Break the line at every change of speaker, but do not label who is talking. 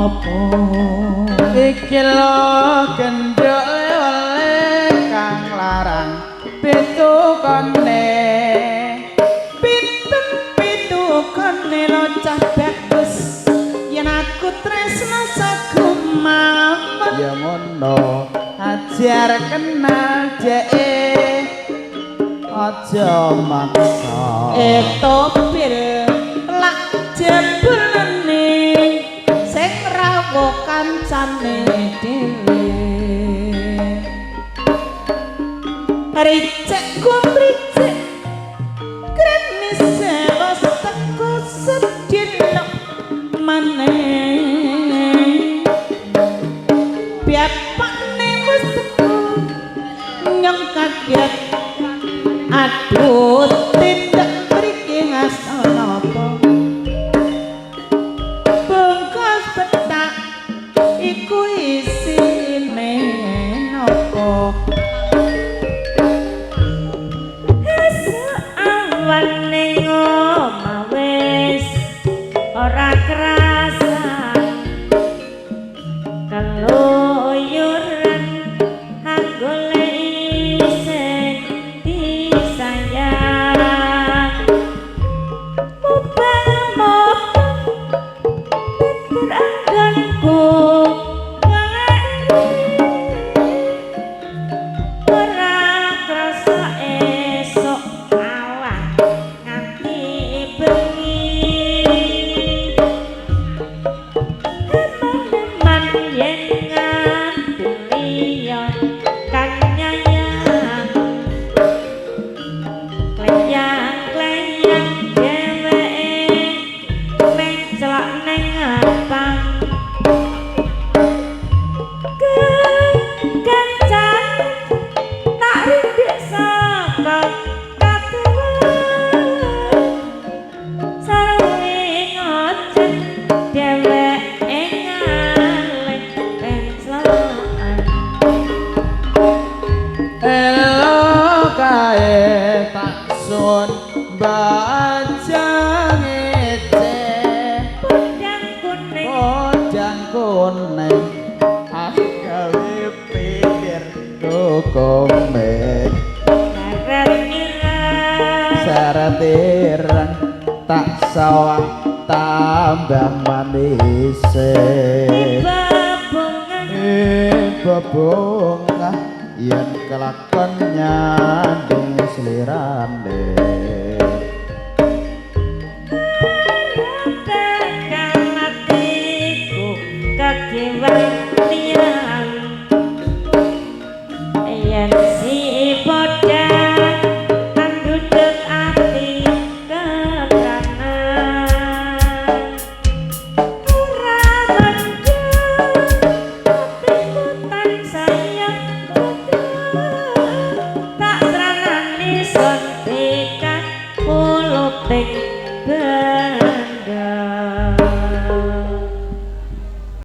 apa iki lho gendhok oleh kang larang pitukane pinten pitukane lo cah bagus yen aku tresno sagumaman ya ngono ajar kenal jeke aja maksa topil lak jebulane sing rawuh kancane dhewe ricek kumricek kremis selos teko sedina maneh piapane wis teko nyang kaget aduh tindak mriki ngasal apa bungkus petak iku isine napa awan ning omah wis ora kerasa keluyuran golek isih disayang mubah terangganku ora krasa esok awan nganti bengi eman yen nganti liya kang nyayang kleyang-kleyang dheweke menclok ning abang kencan tak rindik saka katewan sarwi ngocet dheweke ngalih penclokan elo kae tak sun bajang ece podang kuning ah gawe pikir kukumek seret ireng tak sawang tambah manis bebungah yen kelakon nyanding slirane